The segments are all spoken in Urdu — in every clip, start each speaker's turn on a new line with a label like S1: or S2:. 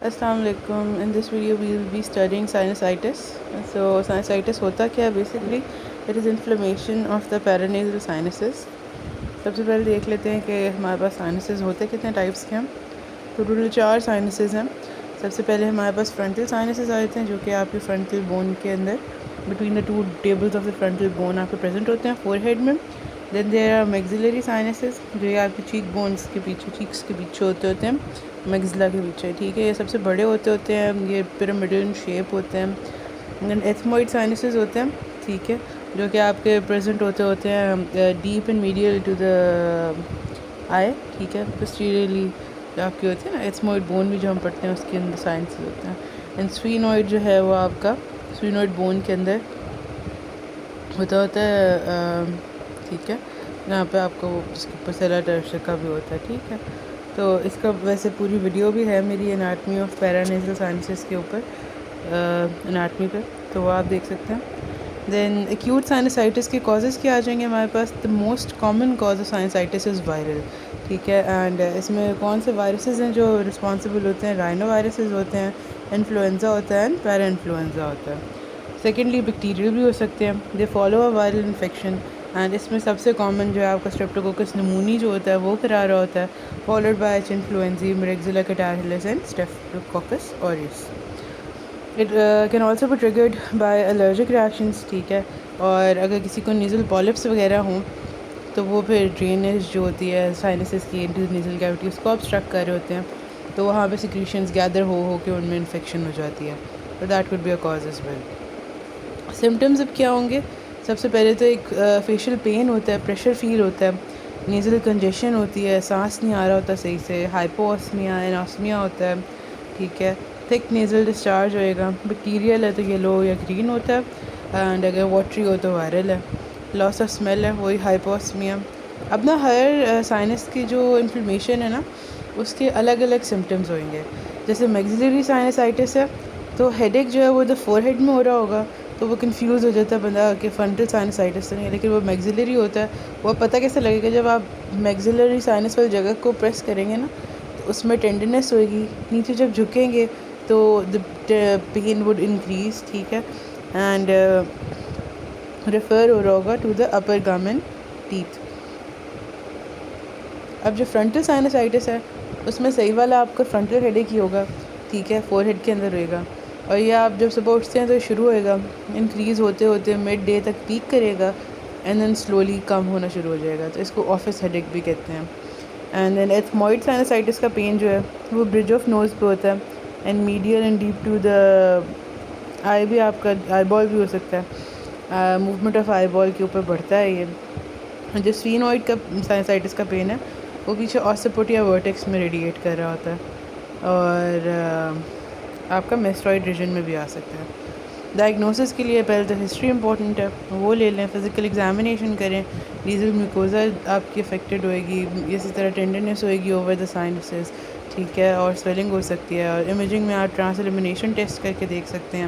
S1: السلام علیکم. In this video we will be studying sinusitis. So sinusitis ہوتا کیا ہے؟ Basically it is inflammation of the paranasal sinuses. سب سے پہلے دیکھ لیتے ہیں کہ ہمارے پاس سائنسز ہوتے کتنے ٹائپس کے ہیں. تو ٹوٹل 4 سائنسز ہیں. سب سے پہلے ہمارے پاس فرنٹل سائنسز آتے ہیں، جو کہ آپ کے فرنٹل بون کے اندر between the 2 tables of the frontal bone آپ کے پریزنٹ ہوتے ہیں فور ہیڈ میں. دین دیر آر میگزیلری سائنسز، جو یہ آپ کے چیک بونس کے پیچھے، چیکس کے پیچھے ہوتے ہیں، میگزلا کے پیچھے. ٹھیک ہے، یہ سب سے بڑے ہوتے ہیں، یہ پیرامڈل ان شیپ ہوتے ہیں. دین ایتھموئڈ سائنسز ہوتے ہیں، ٹھیک ہے، جو کہ آپ کے پریزنٹ ہوتے ہیں deep and medial to the eye. ٹھیک ہے، پوسٹیریئرلی آپ کے ہوتے ہیں نا ایتھموئڈ بون بھی جو ہم پڑھتے ہیں اس کے اندر سائنسز ہوتے ہیں. اینڈ سفینوئڈ جو ہے وہ آپ کا سفینوئڈ بون کے اندر ہوتا ہے. ٹھیک ہے، یہاں پہ آپ کو اس کے اوپر سیلا ٹرشر کا بھی ہوتا ہے. ٹھیک ہے، تو اس کا ویسے پوری ویڈیو بھی ہے میری اناٹمی آف پیرانیزل سائنسز کے اوپر، اناٹمی پہ، تو وہ آپ دیکھ سکتے ہیں. دین ایکیوٹ سائنسائٹس کے کازز کیا آ جائیں گے ہمارے پاس. The most common cause of sinusitis is viral. ٹھیک ہے، اینڈ اس میں کون سے وائرسز ہیں جو رسپانسبل ہوتے ہیں؟ رائنو وائرسز ہوتے ہیں، انفلوئنزا ہوتا ہے، اینڈ پیرا انفلوئنزا ہوتا ہے. سیکنڈلی بیکٹیریل بھی ہو سکتے ہیں. They follow a viral infection, and اس میں سب سے کامن جو ہے آپ کا اسٹریپٹوکوکس نمونی جو ہوتا ہے وہ کرا رہا ہوتا ہے، followed by H influenzae, Moraxella catarrhalis and Streptococcus aureus. It can also be triggered by allergic reactions. ٹھیک ہے، اور اگر کسی کو نیزل پالپس وغیرہ ہوں تو وہ پھر ڈرینیج جو ہوتی ہے سائنسز کی انٹو نیزل کیوٹی اس کو obstruct کر رہے ہوتے ہیں، تو وہاں پہ سیکریشنز گیدر ہو کے ان میں انفیکشن ہو جاتی ہے. تو that could be a cause as well. Symptoms اب کیا ہوں گے؟ سب سے پہلے تو ایک فیشیل پین ہوتا ہے، پریشر فیل ہوتا ہے، نیزل کنجیشن ہوتی ہے، سانس نہیں آ رہا ہوتا صحیح سے، ہائپواسمیا، ایناسمیا ہوتا ہے. ٹھیک ہے، تھک نیزل ڈسچارج ہوئے گا. بیکٹیریل ہے تو یلو یا گرین ہوتا ہے، اینڈ اگر واٹری ہو تو وائرل ہے. لاس آف اسمیل ہے، وہی ہائپواسمیا. اب نا ہر سائنس کی جو انفلمیشن ہے نا اس کے الگ الگ سمٹمز ہوئیں گے. جیسے میگزیلری سائنسائٹس ہے تو ہیڈ ایک جو ہے وہ ادھر فور ہیڈ میں ہو رہا ہوگا، تو وہ کنفیوز ہو جاتا ہے بندہ کہ فرنٹل سائنسائٹس نہیں ہے، لیکن وہ میگزیلری ہوتا ہے. وہ پتہ کیسے لگے گا؟ جب آپ میگزیلری سائنس والی جگہ کو پریس کریں گے نا تو اس میں ٹینڈرنیس ہوئے گی، نیچے جب جھکیں گے تو پین وڈ انکریز. ٹھیک ہے، اینڈ ریفر ہو رہا ہوگا ٹو دا اپر گامن ٹیتھ. اب جو فرنٹل سائنسائٹس ہے اس میں صحیح والا آپ کا فرنٹل ہیڈ ایک ہی ہوگا. ٹھیک ہے، فور ہیڈ کے اندر رہے گا، اور یہ آپ جب صبح اٹھتے ہیں تو شروع ہوئے گا، انکریز ہوتے ہوتے مڈ ڈے تک پیک کرے گا، اینڈ دین سلولی کم ہونا شروع ہو جائے گا. تو اس کو آفس ہیڈ ایک بھی کہتے ہیں. اینڈ دین ایتھموئڈ سائنسائٹس کا پین جو ہے وہ برج آف نوز پہ ہوتا ہے، and medial and deep to the eye بھی، آپ کا آئی بال بھی ہو سکتا ہے، موومنٹ آف آئی بال کے اوپر بڑھتا ہے یہ. جو سفینوئڈ کا سائنسائٹس کا پین ہے وہ پیچھے آسیپوٹ یا ورٹیکس میں ریڈیٹ کر رہا ہوتا ہے، اور آپ کا میسٹرائڈ ریجن میں بھی آ سکتا ہے. ڈائگنوسس کے لیے پہلے تو ہسٹری امپورٹنٹ ہے، وہ لے لیں. فزیکل ایگزامینیشن کریں، نیزل میوکوزا آپ کی افیکٹڈ ہوئے گی، اسی طرح ٹینڈرنیس ہوئے گی اوور دا سائنسز. ٹھیک ہے، اور سویلنگ ہو سکتی ہے، اور امیجنگ میں آپ ٹرانس ایلیمینیشن ٹیسٹ کر کے دیکھ سکتے ہیں.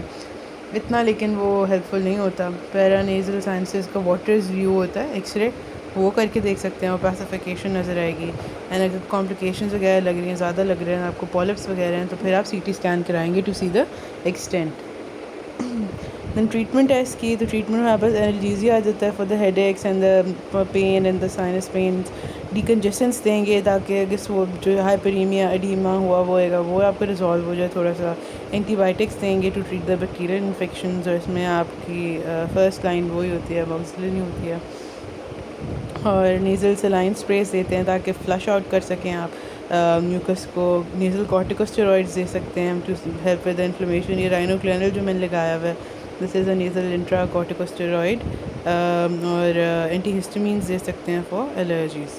S1: اتنا لیکن وہ ہیلپ فل نہیں ہوتا. پیرانیزل سائنسز کا واٹرز ویو ہوتا ہے، ایکس رے، وہ کر کے دیکھ سکتے ہیں، اور پیسیفیکیشن نظر آئے گی. اینڈ اگر کمپلیکیشنز وغیرہ لگ رہی ہیں، زیادہ لگ رہے ہیں آپ کو، پالپس وغیرہ ہیں، تو پھر آپ سی ٹی اسکین کرائیں گے to see the extent. Then treatment ہے اس کی. تو ٹریٹمنٹ میں آپ بس انالجیزیا آ جاتا ہے for the headaches and the pain and the sinus pains. Decongestants دیں گے تاکہ اگر وہ جو ہائپریمیا ایڈیما ہوا وہ ہوئے گا وہ آپ کا ریزالو ہو جائے تھوڑا سا. اینٹی بائیوٹکس دیں گے to treat the bacterial infections, اور اس میں آپ کی فرسٹ لائن وہی ہوتی ہے، باکسلین ہوتی ہے. اور نیزل سلائن اسپریز دیتے ہیں تاکہ فلش آؤٹ کر سکیں آپ میوکس کو. نیزل کارٹیکوسٹیرائڈز دے سکتے ہیں ٹو ہیلپ ود انفلیمیشن. یہ رائنوکلینل جو میں نے لگایا ہوا ہے، دس از اے نیزل انٹرا کارٹیکوسٹیرائڈ. اور اینٹی ہسٹامینز دے سکتے ہیں فار الرجیز.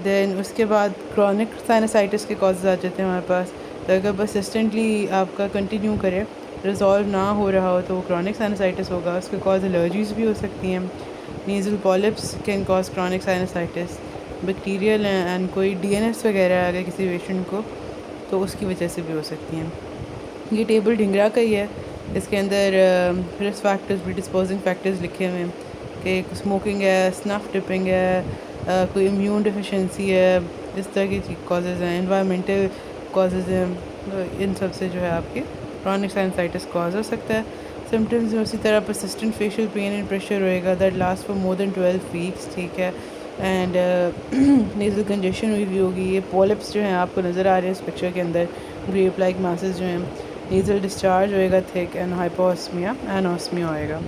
S1: دین اس کے بعد کرونک سائنسائٹس کے کازز آ جاتے ہیں ہمارے پاس. تو اگر پرسسٹنٹلی آپ کا کنٹینیو کرے، ریزالو نہ ہو رہا ہو، تو وہ کرونک سائنسائٹس ہوگا. اس کے کاز الرجیز بھی ہو سکتی ہیں. Nasal polyps can cause chronic sinusitis. Bacterial and کوئی ڈی این ایس وغیرہ اگر کسی پیشنٹ کو، تو اس کی وجہ سے بھی ہو سکتی ہیں. یہ ٹیبل ڈھنگرا کا ہی ہے، اس کے اندر رسک فیکٹرز بھی ڈسپوزنگ فیکٹرز لکھے ہوئے ہیں کہ اسموکنگ ہے، اسنف ٹپنگ ہے، کوئی امیون ڈیفیشنسی ہے، اس طرح کی کازز ہیں. انوائرمنٹل کازز ہیں، ان سب سے جو ہے آپ کی کرونک سائنسائٹس کاز ہو سکتا ہے. سمٹمز میں اسی طرح persistent facial pain and pressure ہوئے گا that last for more than 12 weeks, ٹھیک ہے. اینڈ نیزل کنجیشن ہوئی بھی ہوگی. یہ پولپس جو ہیں آپ کو نظر آ رہے ہیں اس پکچر کے اندر, گریپ لائک ماسز جو ہیں. نیزل ڈسچارج ہوئے گا تھک اینڈ ہائپوسمیا اینوسمیا ہوئے گا.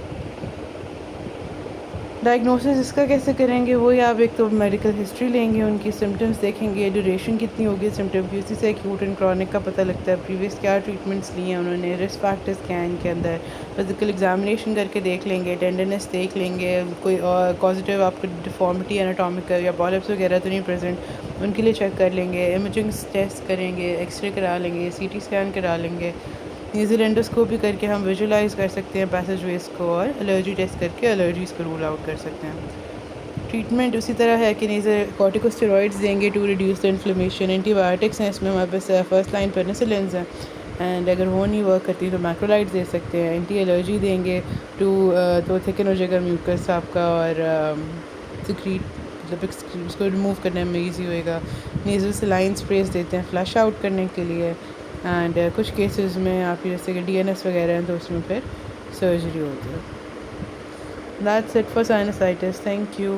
S1: ڈائگنوسس اس کا کیسے کریں گے, وہی آپ ایک تو میڈیکل ہسٹری لیں گے, ان کی سمٹمس دیکھیں گے, ڈیوریشن کتنی ہوگی سمٹم کی, اسی سے ایکیوٹ اینڈ کرونک کا پتہ لگتا ہے. پریویس کیا ٹریٹمنٹس لی ہیں انہوں نے, رسک فیکٹرس کیا ہیں ان کے اندر. فزیکل ایگزامینیشن کر کے دیکھ لیں گے, ٹینڈرنس دیکھ لیں گے, کوئی پازیٹیو آپ کو ڈیفارمٹی اناٹومیکل یا پالپس وغیرہ تو نہیں پریزنٹ, ان کے لیے چیک کر لیں گے. امیجنگ ٹیسٹ کریں گے, ایکس رے کرا لیں گے, سی ٹی اسکین کرا لیں گے. نیزل انڈوسکوپی کر کے ہم ویژولائز کر سکتے ہیں پیسج ویز کو, اور الرجی ٹیسٹ کر کے الرجیز کو رول آؤٹ کر سکتے ہیں. ٹریٹمنٹ اسی طرح ہے کہ نیزل کارٹیکوسٹیرائڈز دیں گے ٹو ریڈیوس دا انفلیمیشن. اینٹی بایوٹکس ہیں اس میں ہمارے پاس, فرسٹ لائن پینیسلنز ہیں, اینڈ اگر وہ نہیں ورک کرتی تو میکرولائڈز دے سکتے ہیں. اینٹی الرجی دیں گے تو تھکن ہو جائے گا میوکس آپ کا, اور سکریٹ مطلب اس کو ریموو کرنے میں ایزی ہوئے گا. نیزل سلائن اسپریز دیتے ہیں فلش آؤٹ کرنے کے لیے. اینڈ کچھ کیسز میں آپ جیسے کہ ڈی این ایس وغیرہ ہیں تو اس میں پھر سرجری ہوتی ہے. That's it for sinusitis. Thank you.